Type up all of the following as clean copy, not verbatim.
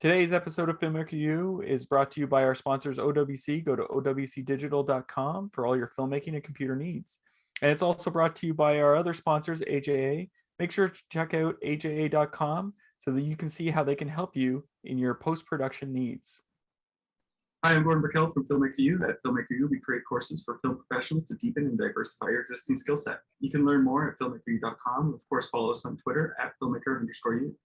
Today's episode of Filmmaker U is brought to you by our sponsors OWC. Go to owcdigital.com for all your filmmaking and computer needs. And it's also brought to you by our other sponsors, AJA. Make sure to check out aja.com so that you can see how they can help you in your post-production needs. Hi, I'm Lauren Beckett from Filmmaker U. At Filmmaker U, we create courses for film professionals to deepen and diversify your existing skill set. You can learn more at filmmakeru.com. Of course, follow us on Twitter at filmmaker_u.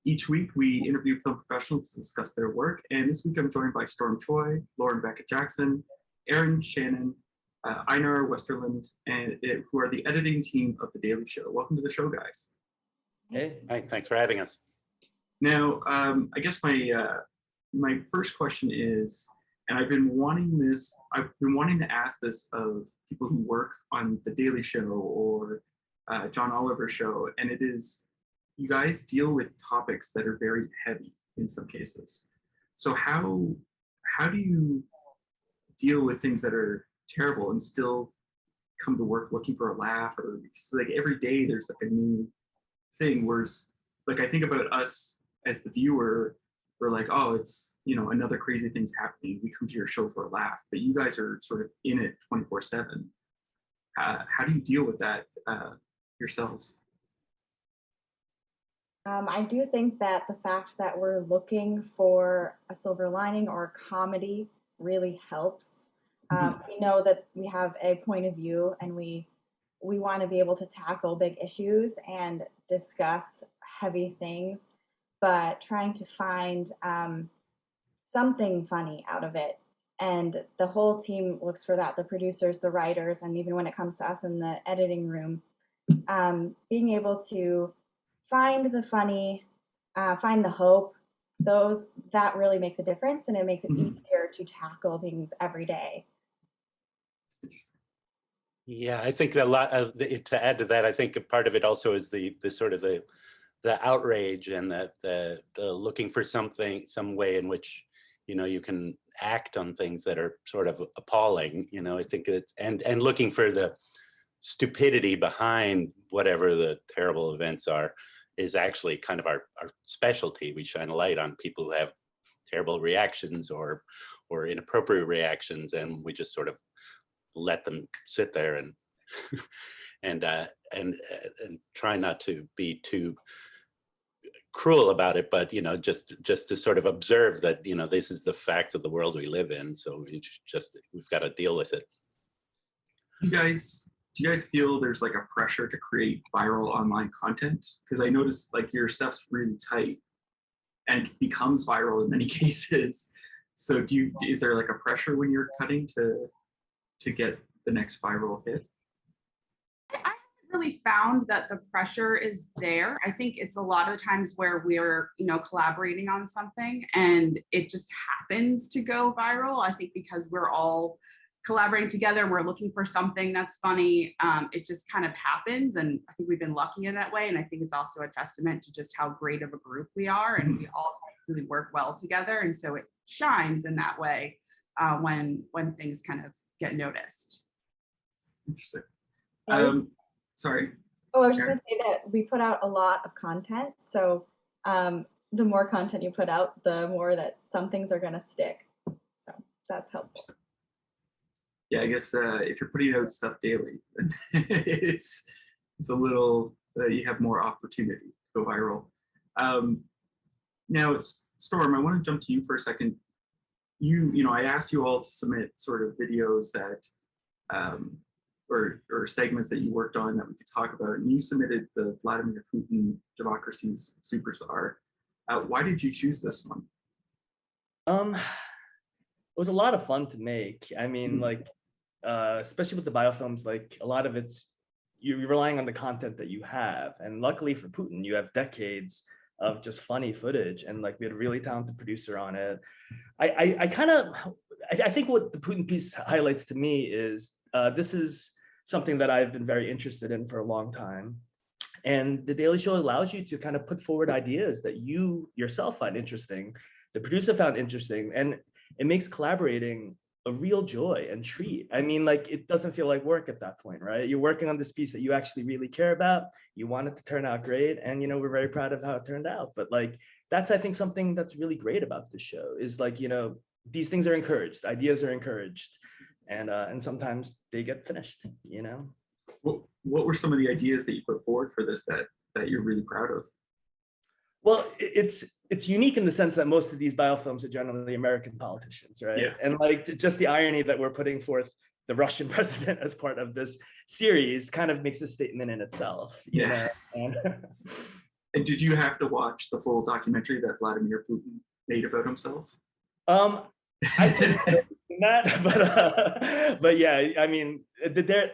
Each week, we interview film professionals to discuss their work. And this week, I'm joined by Storm Choi, Lauren Beckett Jackson, Erin Shannon, Einar Westerlund, who are the editing team of The Daily Show. Welcome to the show, guys. Hey, thanks for having us. Now, I guess my first question is, and I've been wanting to ask this of people who work on The Daily Show or John Oliver's show, and it is, you guys deal with topics that are very heavy in some cases. So how do you deal with things that are terrible and still come to work looking for a laugh? Or like every day there's like a new thing, whereas like I think about us as the viewer, we're like, oh, it's, you know, another crazy thing's happening. We come to your show for a laugh, but you guys are sort of in it 24/7. How do you deal with that yourselves? I do think that the fact that we're looking for a silver lining or a comedy really helps. We know that we have a point of view and we want to be able to tackle big issues and discuss heavy things, but trying to find something funny out of it. And the whole team looks for that, the producers, the writers, and even when it comes to us in the editing room, being able to find the funny, find the hope, that really makes a difference, and it makes it easier to tackle things every day. Yeah, I think a lot to add to that. I think a part of it also is the sort of the outrage and the looking for some way in which, you know, you can act on things that are sort of appalling. You know, I think it's and looking for the stupidity behind whatever the terrible events are is actually kind of our specialty. We shine a light on people who have terrible reactions or inappropriate reactions, and we just sort of let them sit there and and try not to be too cruel about it, but, you know, just to sort of observe that, you know, this is the facts of the world we live in, so we've got to deal with it. Do you guys feel there's like a pressure to create viral online content? Because I noticed like your stuff's really tight and it becomes viral in many cases. So is there like a pressure when you're cutting to get the next viral hit? I haven't really found that the pressure is there. I think it's a lot of the times where we're, you know, collaborating on something and it just happens to go viral. I think because we're all collaborating together and we're looking for something that's funny, it just kind of happens. And I think we've been lucky in that way. And I think it's also a testament to just how great of a group we are, and we all really work well together. And so it shines in that way when things kind of get noticed. Interesting. Sorry. Oh, I was just going to say that we put out a lot of content. So the more content you put out, the more that some things are going to stick. So that's helpful. Yeah, I guess if you're putting out stuff daily, it's a little, you have more opportunity to go viral. Now, Storm, I want to jump to you for a second. You know, I asked you all to submit sort of videos that, or segments that you worked on that we could talk about, and you submitted the Vladimir Putin Democracy's SuperTsar. Why did you choose this one? It was a lot of fun to make. I mean, like, especially with the biofilms, like a lot of it's, you're relying on the content that you have. And luckily for Putin, you have decades of just funny footage. And like, we had a really talented producer on it. I think what the Putin piece highlights to me is this is something that I've been very interested in for a long time. And The Daily Show allows you to kind of put forward ideas that you yourself find interesting, the producer found interesting, and it makes collaborating a real joy and treat. I mean, like, it doesn't feel like work at that point, right? You're working on this piece that you actually really care about. You want it to turn out great. And, you know, we're very proud of how it turned out. But like, that's, I think, something that's really great about the show is like, you know, these things are encouraged, ideas are encouraged. And sometimes they get finished, you know? What were some of the ideas that you put forward for this that you're really proud of? Well, it's unique in the sense that most of these biofilms are generally American politicians, right? Yeah. And like just the irony that we're putting forth the Russian president as part of this series kind of makes a statement in itself. You know? And did you have to watch the full documentary that Vladimir Putin made about himself? I said that, but yeah, I mean, the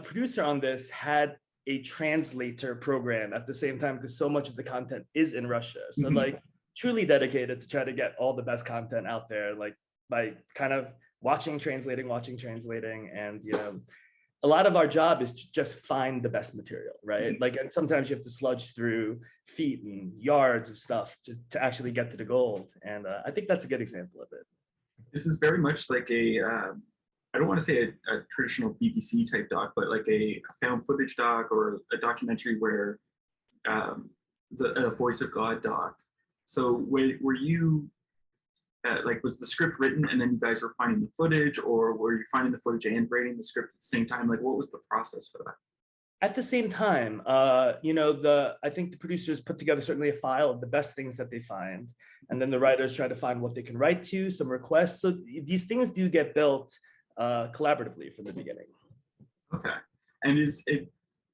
producer on this had a translator program at the same time because so much of the content is in Russia. So like truly dedicated to try to get all the best content out there, like by kind of watching, translating, and you know, a lot of our job is to just find the best material, right? Like, and sometimes you have to sludge through feet and yards of stuff to actually get to the gold. And I think that's a good example of it. This is very much like a I don't want to say a traditional BBC type doc, but like a found footage doc or a documentary where a voice of God doc. So were you like, was the script written and then you guys were finding the footage, or were you finding the footage and writing the script at the same time? Like, what was the process for that? At the same time, you know, I think the producers put together certainly a file of the best things that they find, and then the writers try to find what they can write to, some requests. So these things do get built collaboratively from the beginning. Okay. And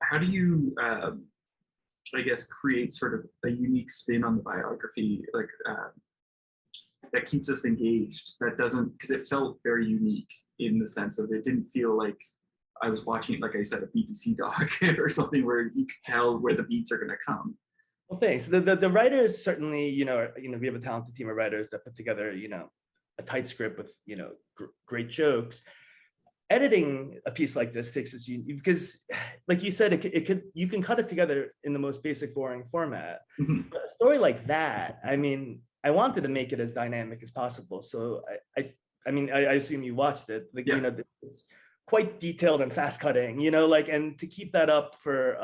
how do you, I guess, create sort of a unique spin on the biography, like that keeps us engaged, that doesn't, because it felt very unique in the sense of it didn't feel like I was watching, like I said, a BBC doc or something where you could tell where the beats are going to come. Well, thanks. The writers certainly, you know, we have a talented team of writers that put together, you know, a tight script with, you know, great jokes. Editing a piece like this takes its unique, because, like you said, you can cut it together in the most basic, boring format. But a story like that, I mean, I wanted to make it as dynamic as possible. So I mean, I assume you watched it. Like, you know, it's quite detailed and fast cutting, you know, like, and to keep that up for,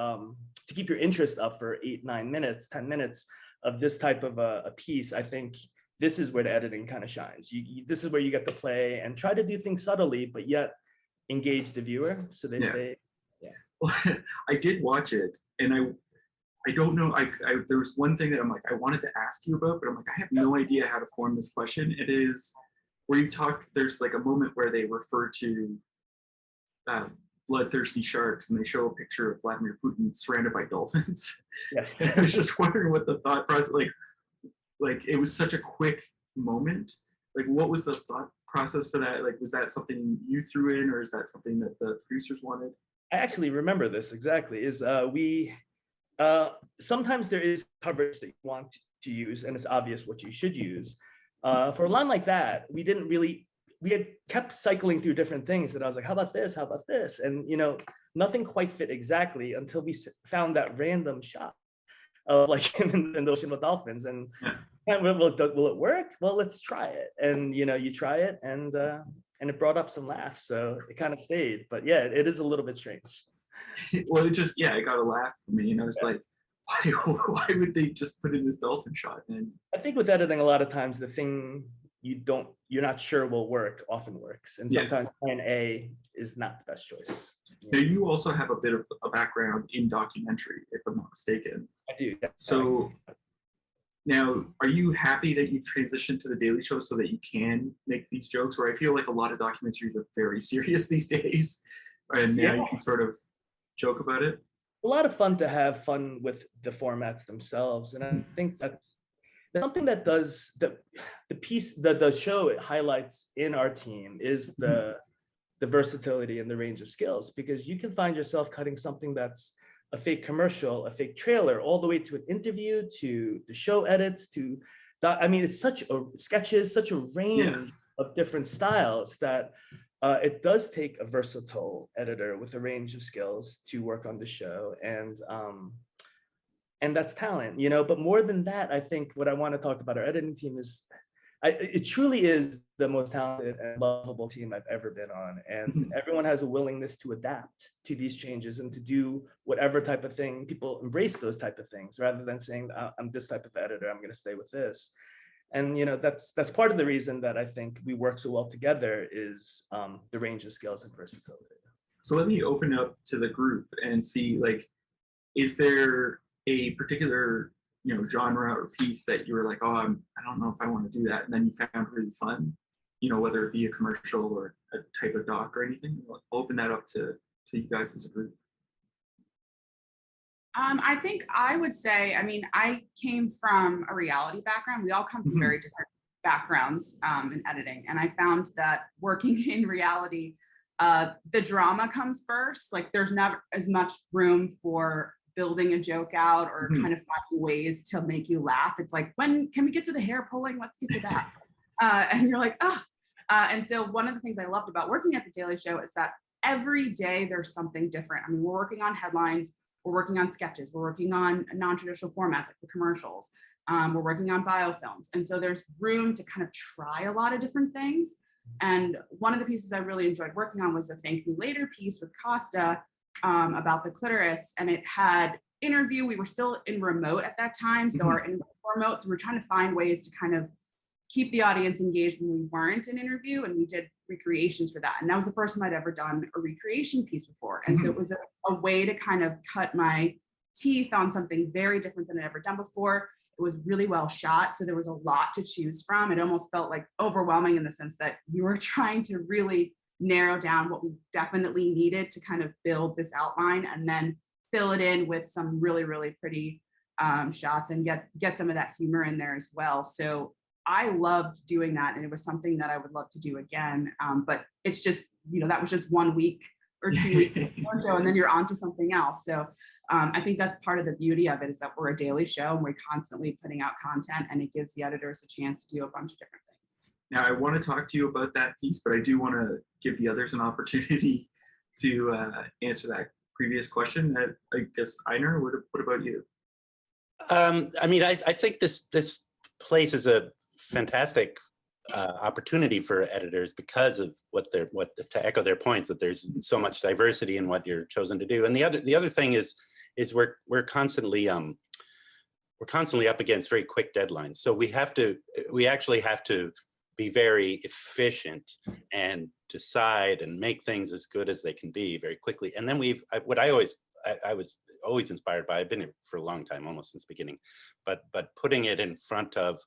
to keep your interest up for 8, 9 minutes, 10 minutes of this type of a piece, I think this is where the editing kind of shines. This is where you get to play and try to do things subtly, but yet engage the viewer so they stay. Yeah. Well, I did watch it, and I don't know, there was one thing that I'm like, I wanted to ask you about, but I'm like, I have no idea how to form this question. It is where you talk, there's like a moment where they refer to bloodthirsty sharks, and they show a picture of Vladimir Putin surrounded by dolphins. Yes. I was just wondering what the thought process, like it was such a quick moment. Like, what was the thought process for that? Like, was that something you threw in, or is that something that the producers wanted? I actually remember this exactly. Sometimes there is coverage that you want to use, and it's obvious what you should use. For a line like that, we had kept cycling through different things, and I was like, how about this? How about this? And, you know, nothing quite fit exactly until we found that random shot of like him in the ocean with dolphins. And will it work? Well, let's try it. And, you know, you try it, and it brought up some laughs. So it kind of stayed. But yeah, it is a little bit strange. Well, it got a laugh for me. And I was like, why would they just put in this dolphin shot? And I think with editing, a lot of times the thing you're not sure will work often works. And sometimes plan A is not the best choice. Now, you also have a bit of a background in documentary, if I'm not mistaken. I do. Yeah. So now, are you happy that you've transitioned to The Daily Show so that you can make these jokes? Where I feel like a lot of documentaries are very serious these days, and now you can sort of joke about it. A lot of fun to have fun with the formats themselves. And I think that's something that does the piece that the show it highlights in our team is the versatility and the range of skills, because you can find yourself cutting something that's a fake commercial, a fake trailer, all the way to an interview, to the show edits, to I mean, it's such a sketches, such a range of different styles that it does take a versatile editor with a range of skills to work on the show. And that's talent, you know. But more than that, I think what I want to talk about our editing team is, it truly is the most talented and lovable team I've ever been on. And everyone has a willingness to adapt to these changes and to do whatever type of thing. People embrace those type of things rather than saying, I'm this type of editor, I'm going to stay with this. And that's part of the reason that I think we work so well together is the range of skills and versatility. So let me open up to the group and see, like, is there a particular genre or piece that you were like, oh, I don't know if I want to do that, and then you found really fun, whether it be a commercial or a type of doc or anything? I'll open that up to you guys as a group. I think I would say, I came from a reality background. We all come from very different backgrounds in editing. And I found that working in reality, the drama comes first. Like, there's never as much room for building a joke out or kind of finding ways to make you laugh. It's like, when can we get to the hair pulling? Let's get to that. And you're like, oh. And so one of the things I loved about working at The Daily Show is that every day there's something different. We're working on headlines. We're working on sketches. We're working on non-traditional formats like the commercials. We're working on biofilms. And so there's room to kind of try a lot of different things. And one of the pieces I really enjoyed working on was a Thank Me Later piece with Costa about the clitoris. And it had interview. We were still in remote at that time. So our interview remote, so we're trying to find ways to kind of keep the audience engaged when we weren't in interview, and we did recreations for that. And that was the first time I'd ever done a recreation piece before. And so it was a way to kind of cut my teeth on something very different than I'd ever done before. It was really well shot, so there was a lot to choose from. It almost felt like overwhelming in the sense that you were trying to really narrow down what we definitely needed to kind of build this outline, and then fill it in with some really, really pretty shots and get some of that humor in there as well. So I loved doing that, and it was something that I would love to do again. But it's just, that was just 1 week or 2 weeks of the show, and then you're on to something else. So I think that's part of the beauty of it, is that we're a daily show and we're constantly putting out content, and it gives the editors a chance to do a bunch of different things. Now, I want to talk to you about that piece, but I do want to give the others an opportunity to answer that previous question. I guess, Einar, what about you? I think this place is a fantastic opportunity for editors because of to echo their points, that there's so much diversity in what you're chosen to do. And the other thing is we're constantly up against very quick deadlines. So we actually have to be very efficient and decide and make things as good as they can be very quickly. And then I was always inspired by, I've been here for a long time, almost since the beginning, but putting it in front of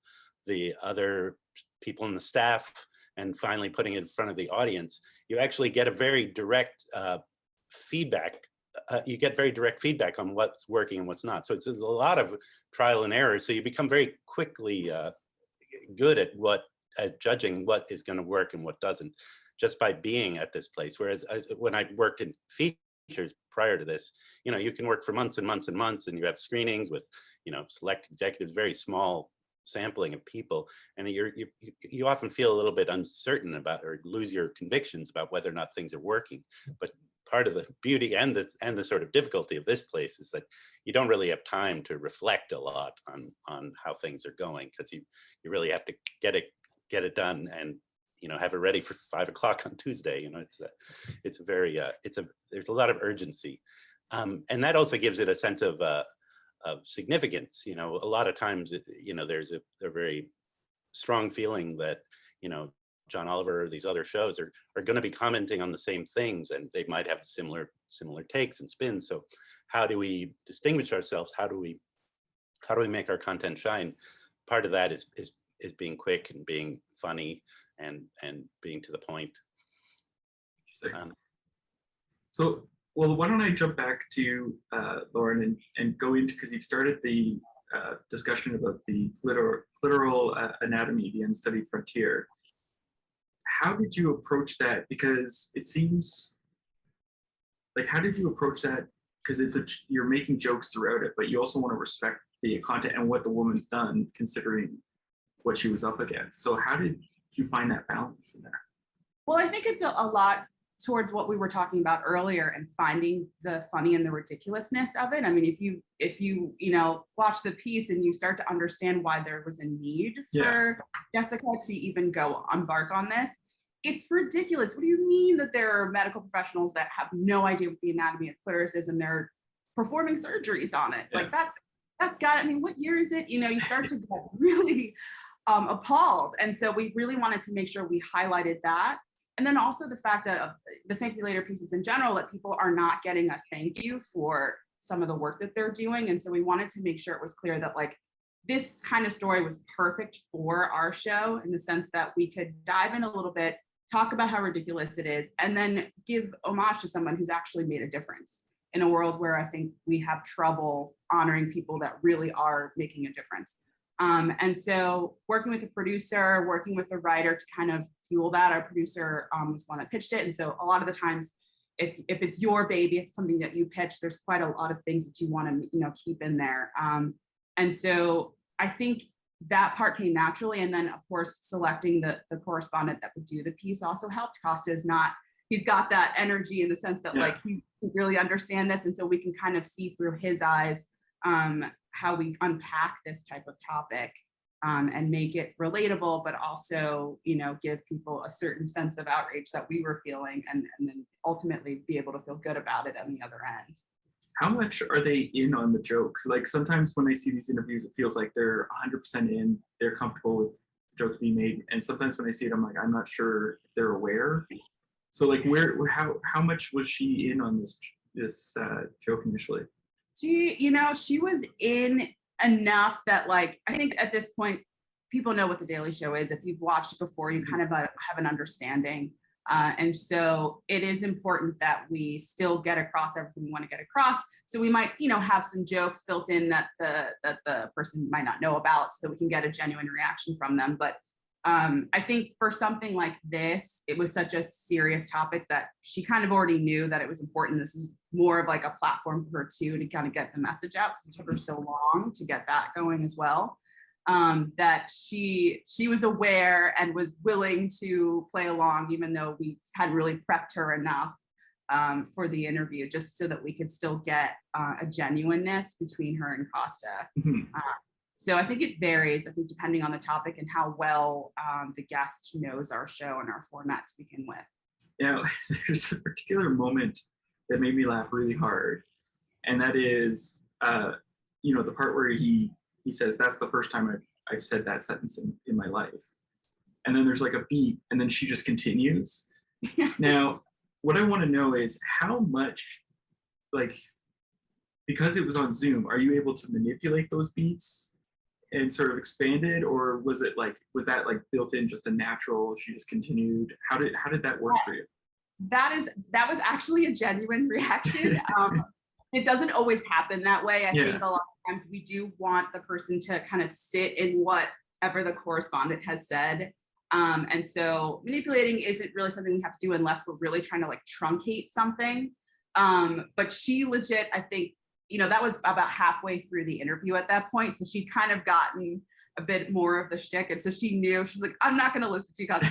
the other people in the staff and finally putting it in front of the audience, you actually get a very direct feedback. You get very direct feedback on what's working and what's not. So it's a lot of trial and error. So you become very quickly good at judging what is going to work and what doesn't, just by being at this place. Whereas when I worked in features prior to this, you can work for months and months and months, and you have screenings with, select executives, very small sampling of people, and you often feel a little bit uncertain about, or lose your convictions about whether or not things are working. But part of the beauty and the sort of difficulty of this place is that you don't really have time to reflect a lot on how things are going, because you really have to get it done and have it ready for 5 o'clock on Tuesday. There's a lot of urgency, and that also gives it a sense of significance. A lot of times, there's a very strong feeling that, John Oliver or these other shows are going to be commenting on the same things, and they might have similar takes and spins. So how do we distinguish ourselves? How do we make our content shine? Part of that is being quick and being funny and being to the point. Well, why don't I jump back to Lauren and go into, because you've started the discussion about the clitoral anatomy, the Unstudied Frontier. How did you approach that? Because it seems like, how did you approach that? Because you're making jokes throughout it, but you also want to respect the content and what the woman's done, considering what she was up against. So how did you find that balance in there? Well, I think it's a lot towards what we were talking about earlier and finding the funny and the ridiculousness of it. I mean, if you watch the piece and you start to understand why there was a need for Jessica to even go embark on this, it's ridiculous. What do you mean that there are medical professionals that have no idea what the anatomy of clitoris is and they're performing surgeries on it? Like that's got, I mean, what year is it? You start to get really appalled. And so we really wanted to make sure we highlighted that. And then also the fact that the thank you later pieces in general, that people are not getting a thank you for some of the work that they're doing. And so we wanted to make sure it was clear that like this kind of story was perfect for our show, in the sense that we could dive in a little bit, talk about how ridiculous it is, and then give homage to someone who's actually made a difference in a world where I think we have trouble honoring people that really are making a difference. And so working with the producer, working with the writer to kind of fuel that. Our producer was the one that pitched it. And so a lot of the times, if it's your baby, if it's something that you pitch, there's quite a lot of things that you want to keep in there. And so I think that part came naturally. And then of course, selecting the correspondent that would do the piece also helped. Costa is not, he's got that energy in the sense that like he really understand this. And so we can kind of see through his eyes how we unpack this type of topic and make it relatable, but also, give people a certain sense of outrage that we were feeling, and then ultimately be able to feel good about it on the other end. How much are they in on the joke? Like sometimes when I see these interviews, it feels like they're 100% in, they're comfortable with jokes being made. And sometimes when I see it, I'm like, I'm not sure if they're aware. So like how much was she in on this joke initially? She was in enough that like, I think at this point, people know what The Daily Show is. If you've watched it before, you kind of have an understanding. And so it is important that we still get across everything we want to get across. So we might, have some jokes built in that the person might not know about, so that we can get a genuine reaction from them. But I think for something like this, it was such a serious topic that she kind of already knew that it was important. This was more of like a platform for her too, to kind of get the message out, because it took her so long to get that going as well. That she was aware and was willing to play along, even though we hadn't really prepped her enough for the interview, just so that we could still get a genuineness between her and Costa. So I think it varies, I think, depending on the topic and how well the guest knows our show and our format to begin with. Now, there's a particular moment that made me laugh really hard. And that is, the part where he says, that's the first time I've said that sentence in my life. And then there's like a beat, and then she just continues. Now, what I want to know is how much, like, because it was on Zoom, are you able to manipulate those beats and sort of expand it, or was that like built in, just a natural, she just continued? How did that work for you? That was actually a genuine reaction. It doesn't always happen that way. I think a lot of times we do want the person to kind of sit in whatever the correspondent has said. And so manipulating isn't really something we have to do unless we're really trying to like truncate something. But she legit, I think, that was about halfway through the interview at that point. So she'd kind of gotten a bit more of the shtick. And so she knew, she's like, I'm not going to listen to you guys.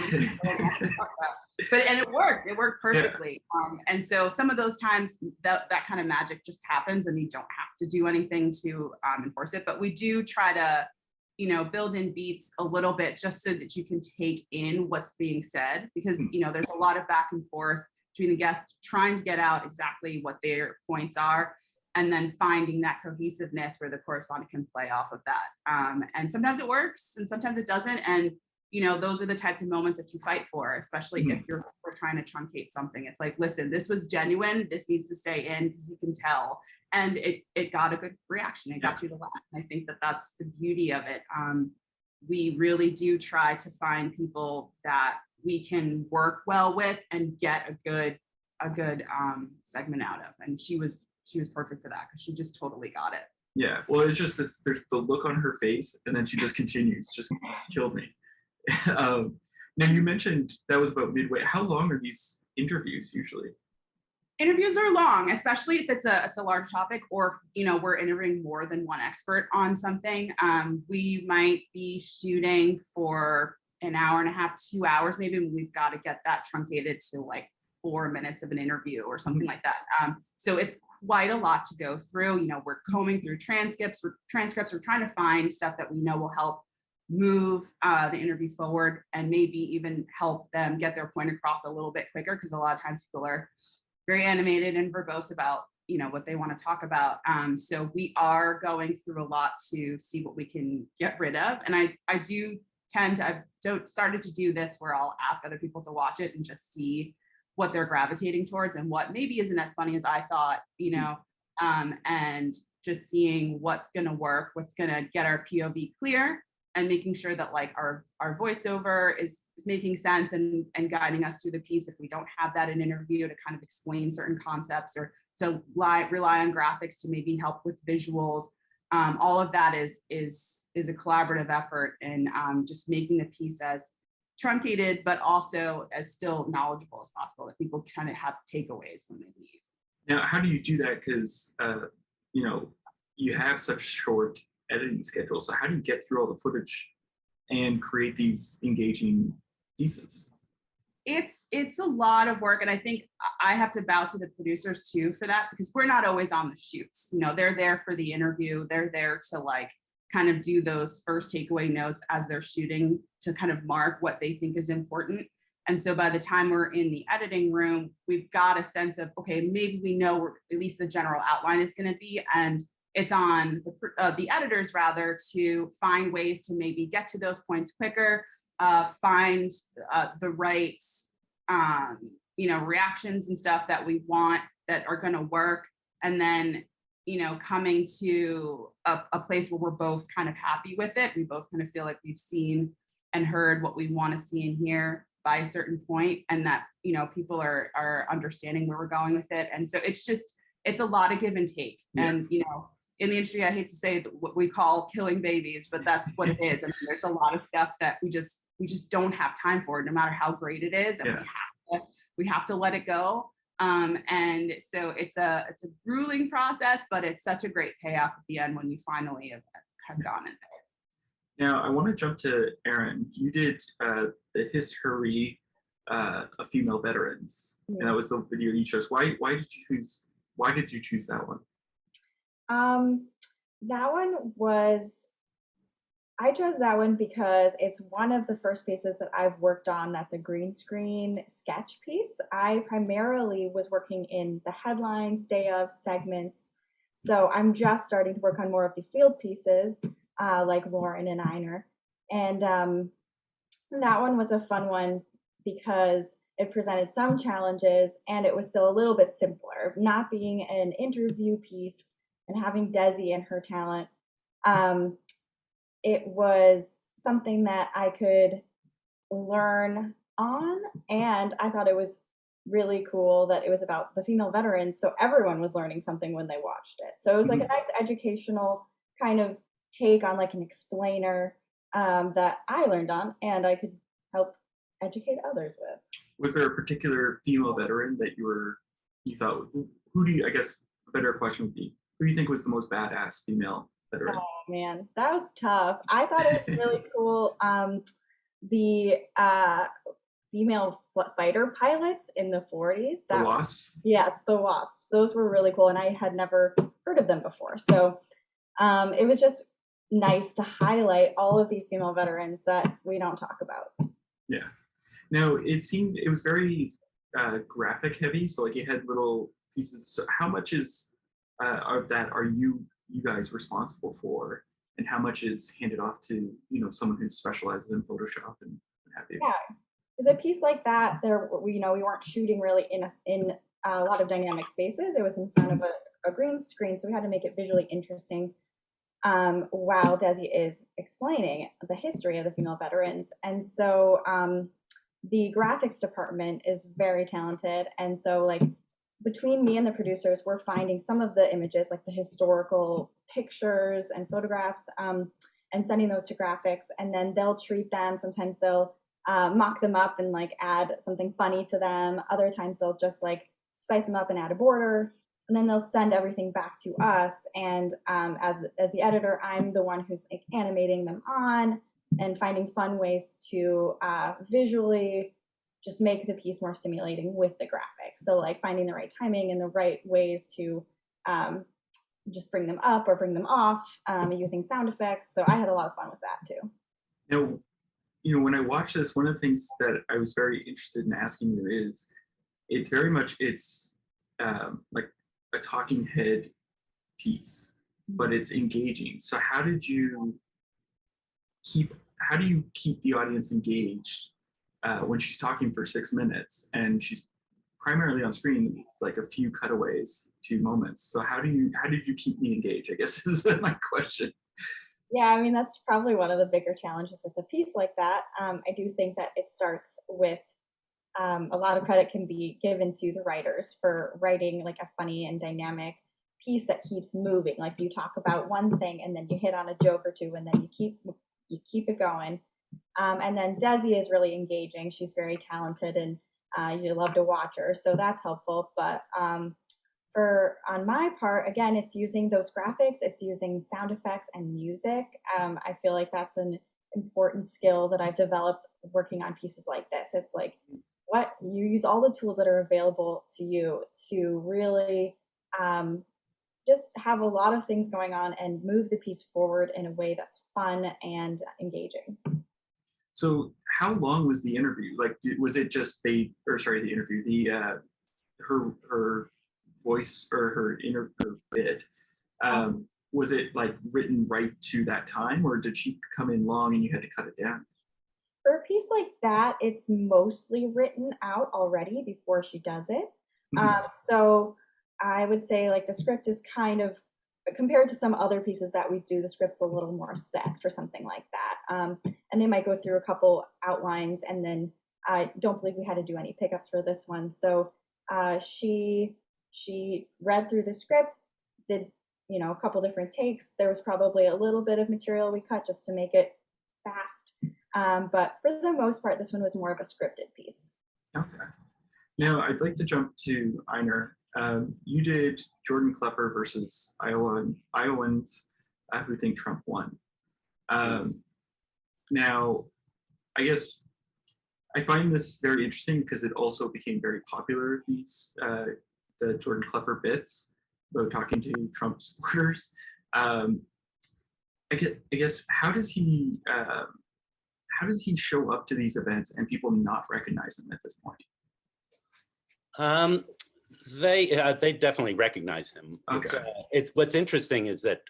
And it worked perfectly. And so some of those times that kind of magic just happens, and you don't have to do anything to enforce it. But we do try to, build in beats a little bit, just so that you can take in what's being said, because, there's a lot of back and forth between the guests trying to get out exactly what their points are, and then finding that cohesiveness where the correspondent can play off of that. And sometimes it works and sometimes it doesn't. And, those are the types of moments that you fight for, especially if we're trying to truncate something. It's like, listen, this was genuine. This needs to stay in, because you can tell. And it got a good reaction. It got you to laugh. And I think that that's the beauty of it. We really do try to find people that we can work well with and get a good segment out of. And she was perfect for that, because she just totally got it. Yeah, well, it's just this, there's the look on her face, and then she just continues, just killed me. Now, you mentioned that was about midway. How long are these interviews usually? Interviews are long, especially if it's a large topic, or if, we're interviewing more than one expert on something. We might be shooting for an hour and a half, 2 hours, maybe. We've got to get that truncated to like 4 minutes of an interview or something like that. So it's quite a lot to go through. You know, we're combing through transcripts. We're trying to find stuff that we know will help move the interview forward and maybe even help them get their point across a little bit quicker, because a lot of times people are very animated and verbose about, you know, what they want to talk about. So we are going through a lot to see what we can get rid of. And I do tend to, I've started to do this where I'll ask other people to watch it and just see what they're gravitating towards and what maybe isn't as funny as I thought, you know, and just seeing what's going to work, what's going to get our POV clear, and making sure that like our voiceover is making sense and guiding us through the piece if we don't have that in interview, to kind of explain certain concepts, or to rely on graphics to maybe help with visuals. All of that is a collaborative effort in just making the piece as truncated, but also as still knowledgeable as possible, that people kind of have takeaways when they leave. Now, how do you do that? Because, you know, you have such short editing schedules. So how do you get through all the footage and create these engaging pieces? It's a lot of work, and I think I have to bow to the producers too for that, because we're not always on the shoots. You know, they're there for the interview. They're there to like kind of do those first takeaway notes as they're shooting, to kind of mark what they think is important. And so by the time we're in the editing room, we've got a sense of, okay, maybe we know where at least the general outline is going to be, and it's on the editors rather to find ways to maybe get to those points quicker, find the right you know, reactions and stuff that we want that are going to work, and then, you know, coming to a place where we're both kind of happy with it. We both kind of feel like we've seen and heard what we want to see and hear by a certain point, and that, you know, people are understanding where we're going with it. And so it's a lot of give and take. Yeah. And, you know, in the industry, I hate to say what we call killing babies, but that's what it is. I mean, there's a lot of stuff that we just don't have time for, no matter how great it is, and we have to let it go. And so it's a grueling process, but it's such a great payoff at the end when you finally have gotten it there. Now, I want to jump to Erin. You did the history of female veterans, and that was the video you chose. Why did you choose that one? That one was, I chose that one because it's one of the first pieces that I've worked on that's a green screen sketch piece. I primarily was working in the headlines, day of, segments. So I'm just starting to work on more of the field pieces, like Lauren and Einar. And that one was a fun one because it presented some challenges, and it was still a little bit simpler, not being an interview piece and having Desi and her talent. It was something that I could learn on, and I thought it was really cool that it was about the female veterans, so everyone was learning something when they watched it. So it was like a nice educational kind of take on like an explainer that I learned on, and I could help educate others with. Was there a particular female veteran that you thought, I guess a better question would be, who do you think was the most badass female veteran? Oh man, that was tough. I thought it was really cool. The female fighter pilots in the 40s. The Wasps? Yes, the Wasps. Those were really cool, and I had never heard of them before. So it was just nice to highlight all of these female veterans that we don't talk about. Yeah. Now, it was very graphic heavy, so like you had little pieces. So how much of that are you guys responsible for, and how much is handed off to, you know, someone who specializes in Photoshop and what have you? Yeah, because a piece like that, we weren't shooting really in a lot of dynamic spaces. It was in front of a green screen, so we had to make it visually interesting while Desi is explaining the history of the female veterans. And so the graphics department is very talented, and so like between me and the producers, we're finding some of the images, like the historical pictures and photographs, and sending those to graphics, and then they'll treat them. Sometimes they'll mock them up and like add something funny to them. Other times they'll just like spice them up and add a border, and then they'll send everything back to us. And as the editor, I'm the one who's like animating them on and finding fun ways to visually just make the piece more stimulating with the graphics. So like finding the right timing and the right ways to just bring them up or bring them off, using sound effects. So I had a lot of fun with that too. Now, you know, when I watched this, one of the things that I was very interested in asking you is, it's very much, it's like a talking head piece, but it's engaging. So how do you keep the audience engaged when she's talking for 6 minutes and she's primarily on screen with like a few cutaways to moments? So how did you keep me engaged, I guess is my question. Yeah, I mean, that's probably one of the bigger challenges with a piece like that. I do think that it starts with a lot of credit can be given to the writers for writing like a funny and dynamic piece that keeps moving. Like you talk about one thing and then you hit on a joke or two and then you keep it going. And then Desi is really engaging. She's very talented and you love to watch her. So that's helpful. But on my part, again, it's using those graphics, it's using sound effects and music. I feel like that's an important skill that I've developed working on pieces like this. It's like what you use all the tools that are available to you to really just have a lot of things going on and move the piece forward in a way that's fun and engaging. So how long was the interview? Like, was it just the interview, her voice or her bit, was it like written right to that time, or did she come in long and you had to cut it down? For a piece like that, it's mostly written out already before she does it. So I would say like the script is kind of, compared to some other pieces that we do, the script's a little more set for something like that. And they might go through a couple outlines, and then I don't believe we had to do any pickups for this one. So she read through the script, did, you know, a couple different takes. There was probably a little bit of material we cut just to make it fast. But for the most part, this one was more of a scripted piece. Okay. Now I'd like to jump to Einar. You did Jordan Klepper versus Iowans who think Trump won. Now, I guess I find this very interesting because it also became very popular, these the Jordan Klepper bits about talking to Trump supporters. I guess how does he show up to these events and people not recognize him at this point? They definitely recognize him. Okay. It's what's interesting is that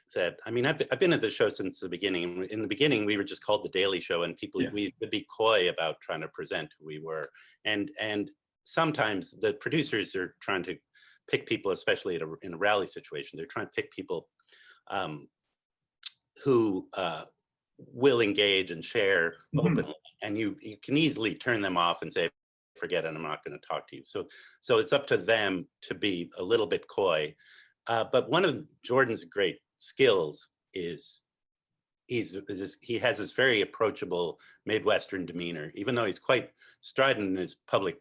I mean I've been at the show since the beginning. In the beginning, we were just called the Daily Show, and people we would be coy about trying to present who we were, and sometimes the producers are trying to pick people, especially in a rally situation. They're trying to pick people who will engage and share openly, and you can easily turn them off and say, forget it, I'm not going to talk to you. So it's up to them to be a little bit coy. But one of Jordan's great skills is he has this very approachable Midwestern demeanor, even though he's quite strident in his public,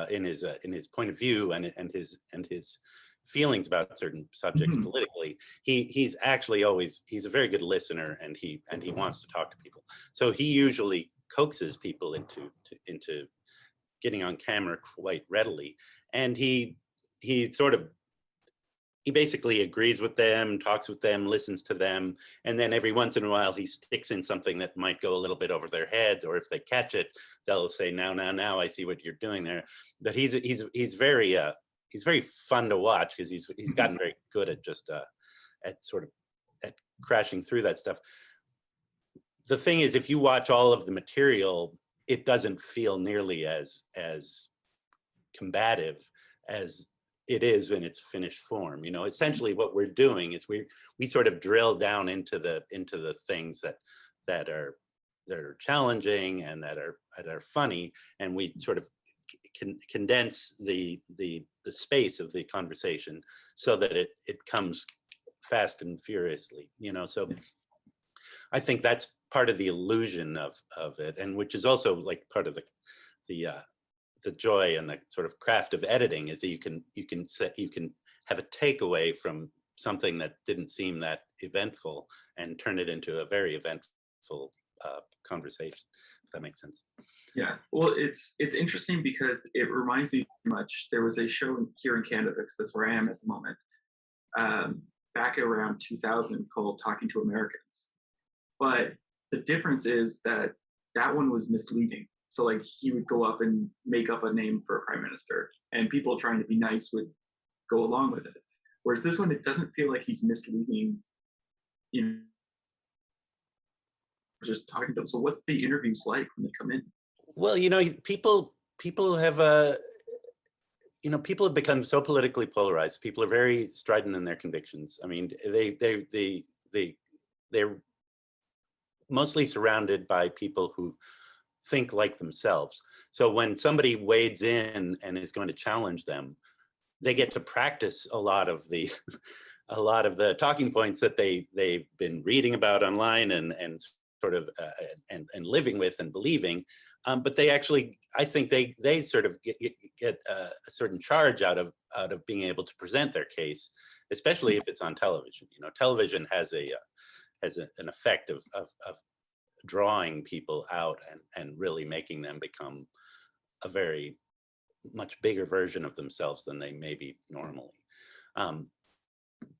in his point of view and his feelings about certain subjects politically. He's actually he's a very good listener, and he wants to talk to people. So he usually coaxes people into getting on camera quite readily, and he basically agrees with them, talks with them, listens to them, and then every once in a while he sticks in something that might go a little bit over their heads, or if they catch it, they'll say, now I see what you're doing there. But he's very fun to watch because he's gotten very good at just at crashing through that stuff. The thing is, if you watch all of the material, it doesn't feel nearly as combative as it is in its finished form. You know, essentially what we're doing is we sort of drill down into the things that are challenging and that are funny, and we sort of condense the space of the conversation so that it comes fast and furiously. You know, so I think that's part of the illusion of it, and which is also like part of the joy and the sort of craft of editing, is that you can have a takeaway from something that didn't seem that eventful and turn it into a very eventful conversation, if that makes sense. Yeah, well, it's interesting because it reminds me much. There was a show here in Canada, because that's where I am at the moment, back around 2000, called Talking to Americans. But the difference is that that one was misleading. So like he would go up and make up a name for a prime minister, and people trying to be nice would go along with it. Whereas this one, it doesn't feel like he's misleading, you know, just talking to them. So what's the interviews like when they come in? Well, you know, people have people have become so politically polarized. People are very strident in their convictions. I mean, they're mostly surrounded by people who think like themselves. So when somebody wades in and is going to challenge them, they get to practice a lot of the talking points that they've been reading about online and sort of and living with and believing. But they actually, I think they sort of get a certain charge out of being able to present their case, especially if it's on television. You know, television has an effect of drawing people out and really making them become a very much bigger version of themselves than they may be normally.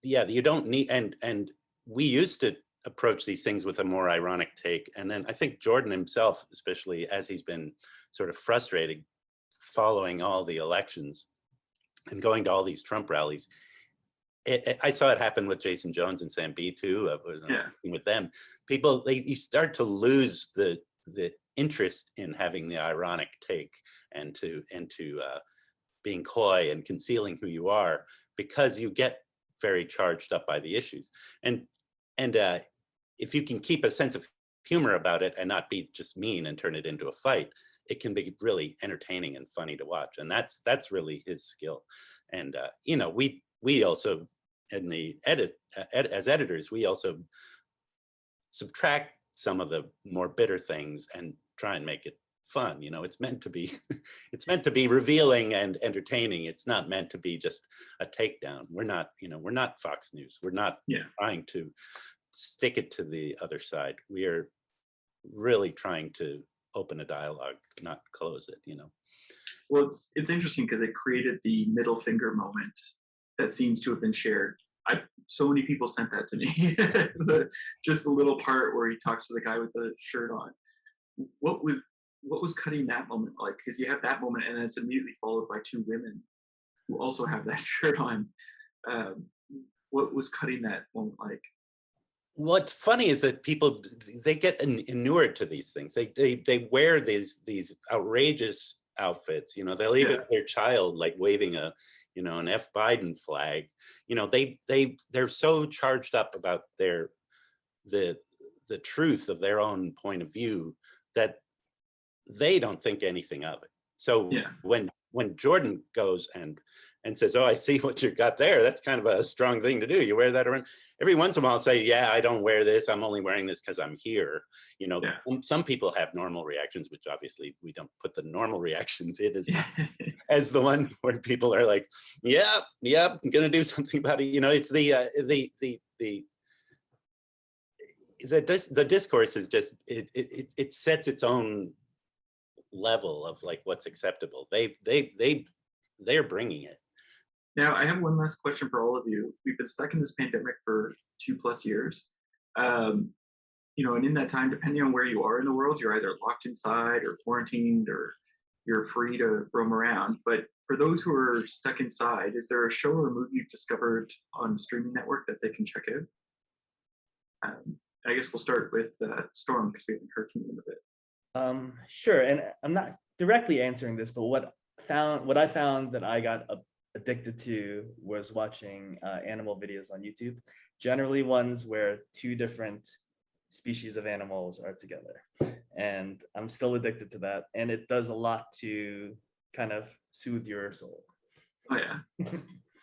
Yeah, you don't need, and we used to approach these things with a more ironic take. And then I think Jordan himself, especially as he's been sort of frustrated following all the elections and going to all these Trump rallies, I saw it happen with Jason Jones and Sam B too. I was with them. People, you start to lose the interest in having the ironic take and to being coy and concealing who you are, because you get very charged up by the issues. And if you can keep a sense of humor about it and not be just mean and turn it into a fight, it can be really entertaining and funny to watch. And that's really his skill. And you know, we also in the as editors, we also subtract some of the more bitter things and try and make it fun. You know, it's meant to be revealing and entertaining. It's not meant to be just a takedown. We're not Fox News. We're not trying to stick it to the other side. We are really trying to open a dialogue, not close it, you know. Well, it's interesting because it created the middle finger moment that seems to have been shared. So many people sent that to me. Just the little part where he talks to the guy with the shirt on. What was cutting that moment like? Because you have that moment and then it's immediately followed by two women who also have that shirt on. What was cutting that moment like? What's funny is that people, they get inured to these things. They wear these outrageous outfits. You know, they'll even their child like waving an F Biden flag. You know, they're so charged up about the truth of their own point of view that they don't think anything of it. So when Jordan goes and says, "Oh, I see what you got there. That's kind of a strong thing to do. You wear that around." Every once in a while, I'll say, "Yeah, I don't wear this. I'm only wearing this because I'm here." You know, some people have normal reactions, which obviously we don't put the normal reactions in as the one where people are like, "Yeah, I'm gonna do something about it." You know, it's the discourse is just it sets its own level of like what's acceptable. They're bringing it. Now, I have one last question for all of you. We've been stuck in this pandemic for 2+ years. You know, and in that time, depending on where you are in the world, you're either locked inside or quarantined or you're free to roam around. But for those who are stuck inside, is there a show or a movie you've discovered on a streaming network that they can check out? I guess we'll start with Storm, because we haven't heard from you in a bit. Sure, and I'm not directly answering this, but what I found that I got addicted to was watching animal videos on YouTube, generally ones where two different species of animals are together, and I'm still addicted to that, and it does a lot to kind of soothe your soul. Oh yeah.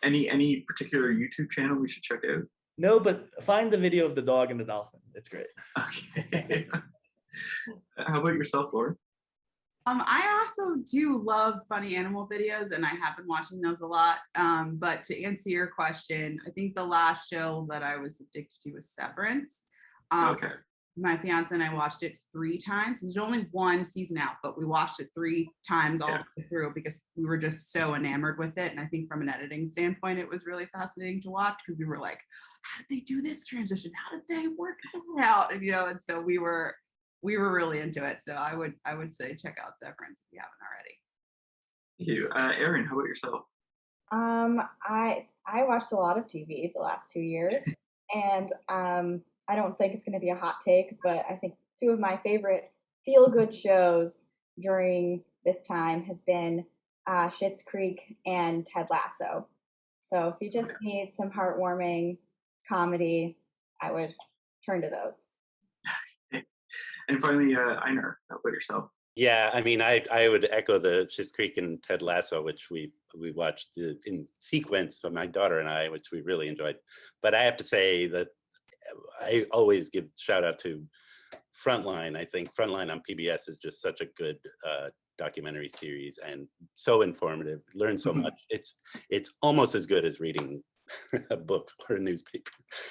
Any particular YouTube channel we should check out? No, but find the video of the dog and the dolphin. It's great. Okay. How about yourself, Lauren? I also do love funny animal videos, and I have been watching those a lot. But to answer your question, I think the last show that I was addicted to was Severance. Okay. my fiance and I watched it 3 times. There's only 1 season out, but we watched it 3 times all the way through because we were just so enamored with it. And I think from an editing standpoint, it was really fascinating to watch because we were like, how did they do this transition? How did they work that out? And, and so we were really into it. So I would say check out Severance if you haven't already. Thank you. Erin, how about yourself? I watched a lot of TV the last 2 years, and I don't think it's going to be a hot take, but I think 2 of my favorite feel-good shows during this time has been Schitt's Creek and Ted Lasso. So if you just need some heartwarming comedy, I would turn to those. And finally, Einar, how about yourself? Yeah, I mean, I would echo the Schitt's Creek and Ted Lasso, which we watched in sequence for my daughter and I, which we really enjoyed. But I have to say that I always give shout out to Frontline. I think Frontline on PBS is just such a good documentary series and so informative. Learn so much. It's almost as good as reading a book or a newspaper.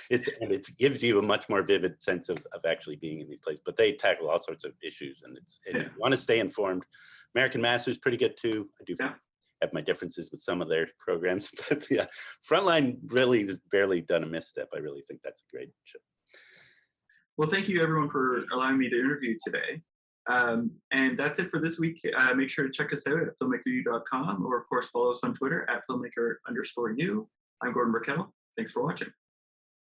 It gives you a much more vivid sense of actually being in these places. But they tackle all sorts of issues, and if you want to stay informed, American Master is pretty good too. I do have my differences with some of their programs, but yeah, Frontline really has barely done a misstep. I really think that's a great show. Well, thank you everyone for allowing me to interview today. And that's it for this week. Make sure to check us out at filmmakeru.com, or of course follow us on Twitter at filmmaker_u. I'm Gordon Burkell. Thanks for watching.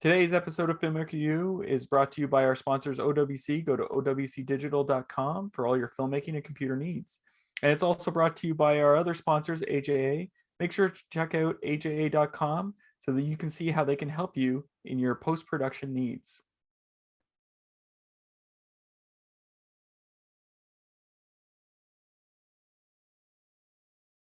Today's episode of Filmmaker U is brought to you by our sponsors OWC. Go to owcdigital.com for all your filmmaking and computer needs. And it's also brought to you by our other sponsors, AJA. Make sure to check out aja.com so that you can see how they can help you in your post-production needs.